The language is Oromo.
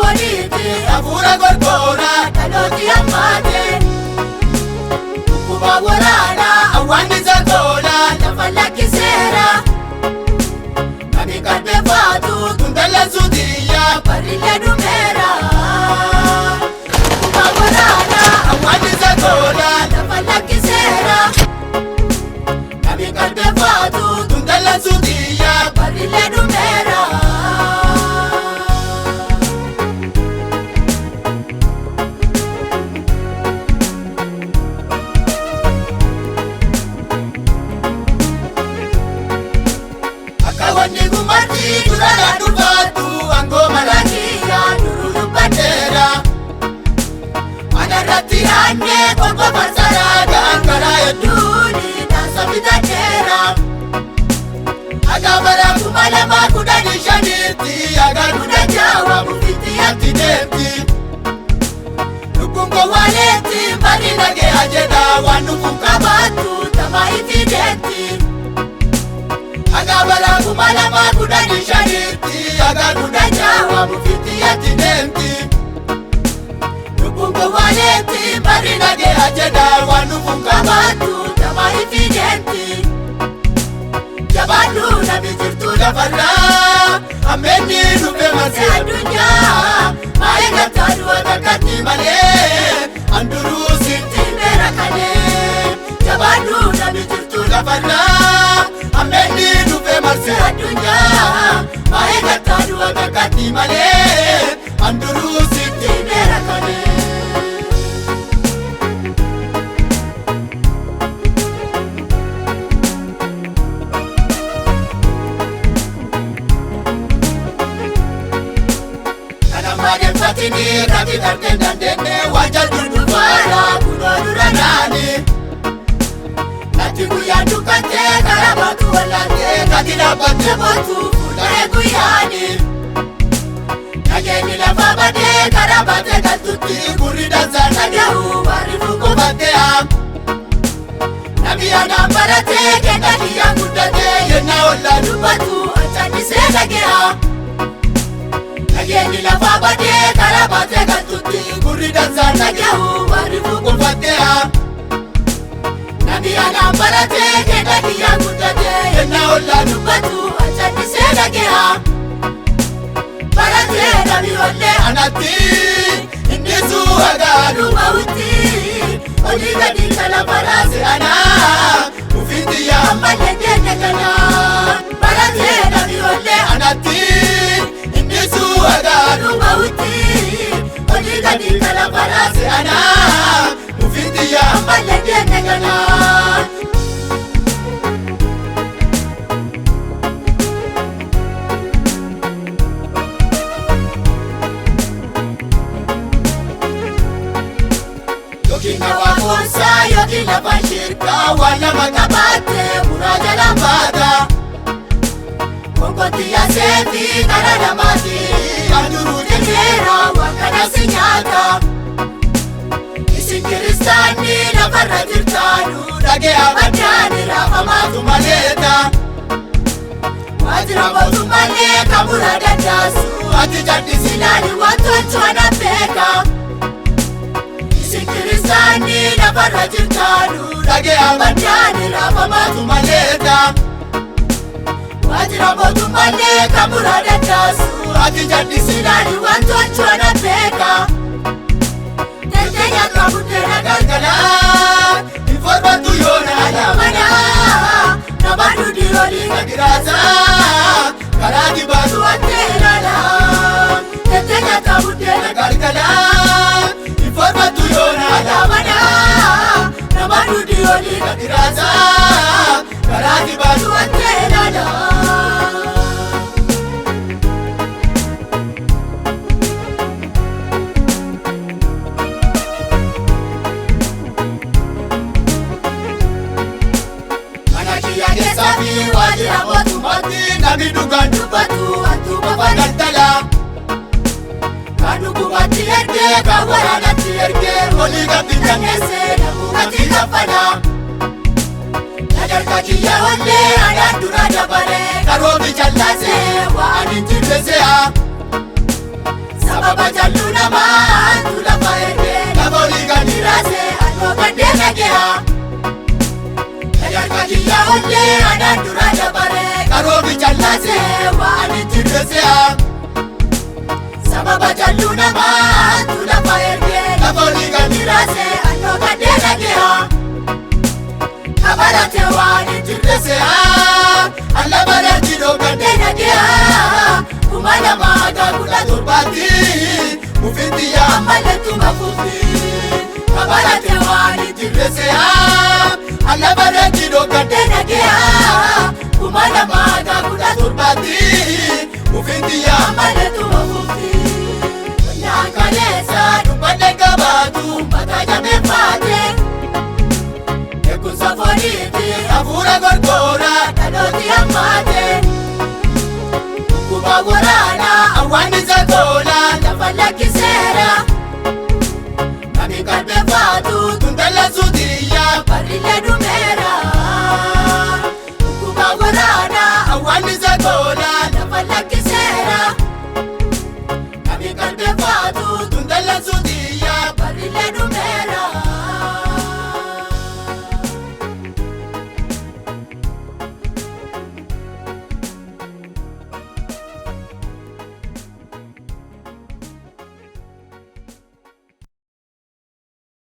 Afura gorgora taloti amate Kuba warana awani zatola lafala kisera Kami kalbe fatu tundala zudiya parile numera Kuba warana awani zatola lafala kisera Kami kalbe fatu tundala zudiya parile numera Wanigu mati durala dubatu ango malakia durulu bandera Anarati ane kolba barsara gangara yeduni dansa bidanera Agabara kumalama kudani shaniti agaruna jawa mufiti antidemti Nukungo waleti marinage ajeda wanukunkabatu tamaiti denti Agabala kumalama kudani shaniti agaguna jawa mufiti antidemti Nukungo waleti marinage ajeda wanukunkabatu tamaiti denti Jabadu na bijirtu lafarra Ameni nupe mase adunya Maenga taduwa kakati male Anduru sinti mera kale Jabadu na bijirtu lafarra Ameni nupe mase adunya Maenga taduwa kakati male Anduru sinti mera kale Fatini kati tartenda dene wajal dudufara kunodura nani Nati kuyandu kante karabatu walate kati nabate botu fulare kuyani Nageni la fabade karabate katuti kurida zana gahu warifu kubatea Nabiyana mbarate kenda liya kudate yena ola dubatu achani senagea Nageni la fabade karabate katuti kurida zana gahu warifu kubatea Nabiyana mbarate kenda liya kudate yena ola dubatu achani senagea Barate nabi wale anati Indisu agalu mauti Oliga dikala barase ana Mufiti ya malenge negana Barate nabi wale anati Indisu agalu mauti Oliga dikala barase ana Mufiti ya malenge negana Yokina wakonsa, yokina panshirka Wala makabate, muraja lambada Konkoti ya sefi, karada mati Anduru jengera, wakana sinyata Isin kiristani, nafarra jirtanu Dage abadani, rafa matu maleta Wajira botu maleka, murada jasu Ati jati silani, watu wanapeka Kiristani na barra jirtanu Dage abadani rafa matu maleta Wajira botu maleka murada jasu Ati jadi silani wantu wanapeka Tetenya kabutera galgala Informa tuyona alamana Nabadu dioli kagiraza Karagi badu aterala Tetenya kabutera galgala Dirasa Karati baatu anteelala Manakiya keessafi waajjira mootummaatti namni dhugaan dubbatu antuma fagantala Kan dhugumatti ergee kan waraanatti ergee olii qabdi dandeesse namumatti kaffala Nadarka kiyya ollee adaan dura dabalee karoomi callaasee waan hin jirre se'a Sababa jalluu namaa antu lafa ergee lafa olii gadi raasee annoo gadhee nage'a Nadarka kiyya ollee adaan dura dabalee karoomi callaasee waan hin jirre se'a Sababa jalluu namaa antu lafa ergee lafa olii gadi raasee annoo gadhee nage'a Kabarate waan hin jirre se'a alla barati dhokadhee nage'a kuma lamaa gaagudha torbaatti mufitti yaa mallettuma fufi Kabarate waan hin jirre se'a alla barati dhokadhee nage'a kuma lamaa gaagudha torbaatti mufitti yaa mallettuma fufi Kaleessa dubbadhe qabaatu mataa jabeeffaate Eeguunsa fooniiti hafuura gorgora dhalooti hammaate Dhukkuba waraanaa awwaannisa toora